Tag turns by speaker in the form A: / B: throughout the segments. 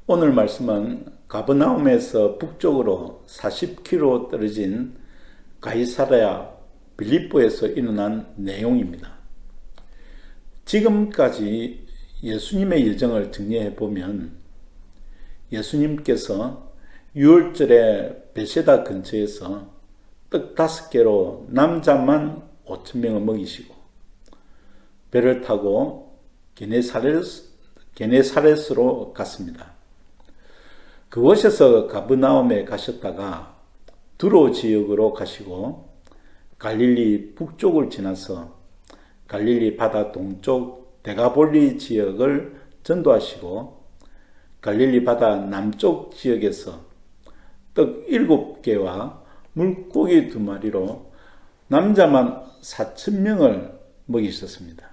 A: 오늘 말씀은 가버나움에서 북쪽으로 40km 떨어진 가이사랴 빌립보에서 일어난 내용입니다. 지금까지 예수님의 여정을 정리해 보면 예수님께서 유월절에 베세다 근처에서 떡 5개로 남자만 5,000명을 먹이시고 배를 타고 게네사렛으로 갔습니다. 그곳에서 가버나움에 가셨다가 두로 지역으로 가시고 갈릴리 북쪽을 지나서 갈릴리 바다 동쪽 데가볼리 지역을 전도하시고 갈릴리 바다 남쪽 지역에서 떡 7개와 물고기 2마리로 남자만 4,000명을 먹이셨습니다.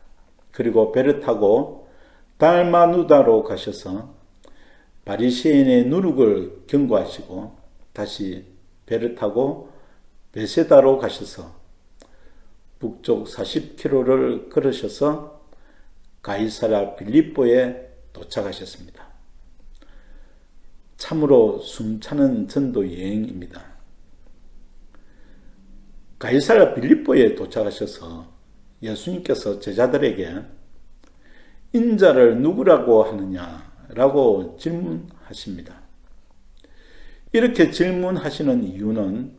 A: 그리고 배를 타고 달마누다로 가셔서 바리새인의 누룩을 경고하시고 다시 배를 타고 베세다로 가셔서 북쪽 40km를 걸으셔서 가이사랴 빌립보에 도착하셨습니다. 참으로 숨차는 전도 여행입니다. 가이사랴 빌립보에 도착하셔서 예수님께서 제자들에게 인자를 누구라고 하느냐라고 질문하십니다. 이렇게 질문하시는 이유는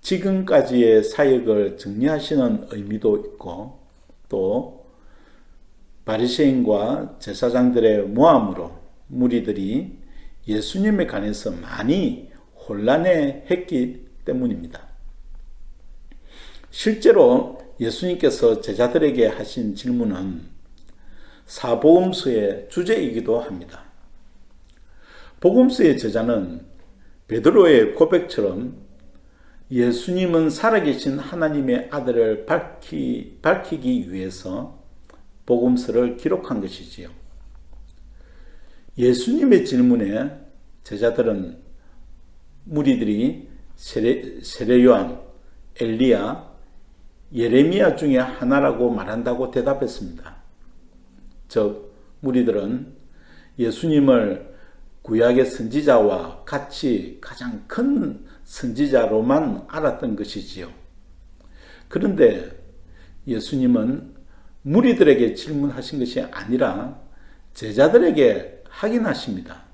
A: 지금까지의 사역을 정리하시는 의미도 있고 또 바리새인과 제사장들의 모함으로 무리들이 예수님에 관해서 많이 혼란해 했기 때문입니다. 실제로 예수님께서 제자들에게 하신 질문은 사복음서의 주제이기도 합니다. 복음서의 저자는 베드로의 고백처럼 예수님은 살아계신 하나님의 아들을 밝히기 위해서 복음서를 기록한 것이지요. 예수님의 질문에 제자들은 무리들이 세례요한, 엘리야, 예레미야 중에 하나라고 말한다고 대답했습니다. 즉 무리들은 예수님을 구약의 선지자와 같이 가장 큰 선지자로만 알았던 것이지요. 그런데 예수님은 무리들에게 질문하신 것이 아니라 제자들에게 확인하십니다.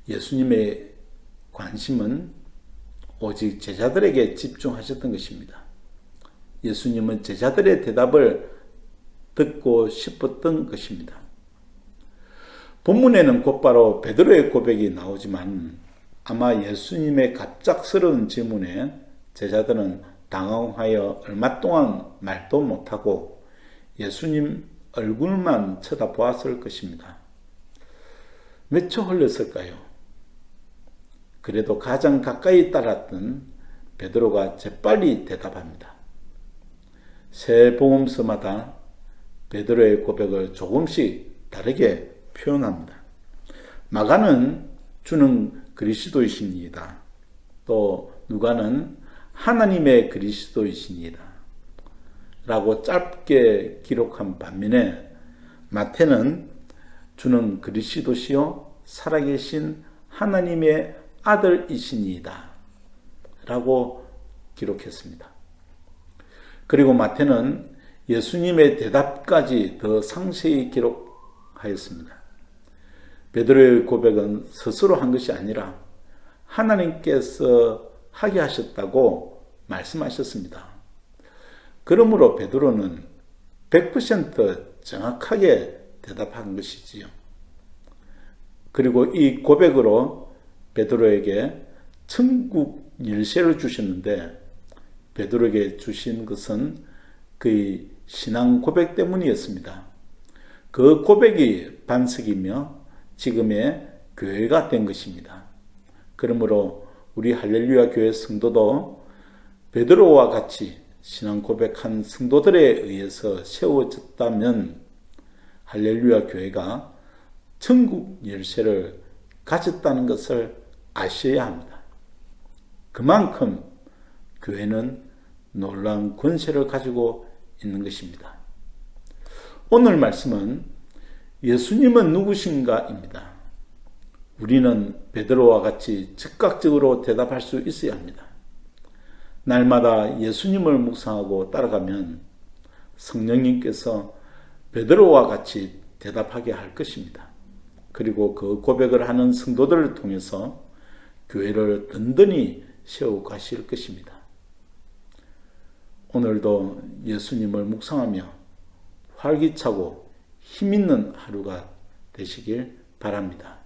A: 예수님의 관심은 오직 제자들에게 집중하셨던 것입니다. 예수님은 제자들의 대답을 듣고 싶었던 것입니다. 본문에는 곧바로 베드로의 고백이 나오지만 아마 예수님의 갑작스러운 질문에 제자들은 당황하여 얼마 동안 말도 못하고 예수님 얼굴만 쳐다보았을 것입니다. 몇 초 흘렀을까요? 그래도 가장 가까이 따랐던 베드로가 재빨리 대답합니다. 새 복음서마다 베드로의 고백을 조금씩 다르게 표현합니다. 마가는 주는 그리스도이십니다. 또 누가는 하나님의 그리스도이십니다. 라고 짧게 기록한 반면에 마태는 주는 그리스도시요 살아계신 하나님의 아들이십니다. 라고 기록했습니다. 그리고 마태는 예수님의 대답까지 더 상세히 기록하였습니다. 베드로의 고백은 스스로 한 것이 아니라 하나님께서 하게 하셨다고 말씀하셨습니다. 그러므로 베드로는 100% 정확하게 대답한 것이지요. 그리고 이 고백으로 베드로에게 천국 열쇠를 주셨는데 베드로에게 주신 것은 그의 신앙 고백 때문이었습니다. 그 고백이 반석이며 지금의 교회가 된 것입니다. 그러므로 우리 할렐루야 교회 성도도 베드로와 같이 신앙 고백한 성도들에 의해서 세워졌다면 할렐루야 교회가 천국 열쇠를 가졌다는 것을 아셔야 합니다. 그만큼 교회는 놀라운 권세를 가지고 있는 것입니다. 오늘 말씀은 예수님은 누구신가입니다. 우리는 베드로와 같이 즉각적으로 대답할 수 있어야 합니다. 날마다 예수님을 묵상하고 따라가면 성령님께서 베드로와 같이 대답하게 할 것입니다. 그리고 그 고백을 하는 성도들을 통해서 교회를 든든히 세워가실 것입니다. 오늘도 예수님을 묵상하며 활기차고 힘있는 하루가 되시길 바랍니다.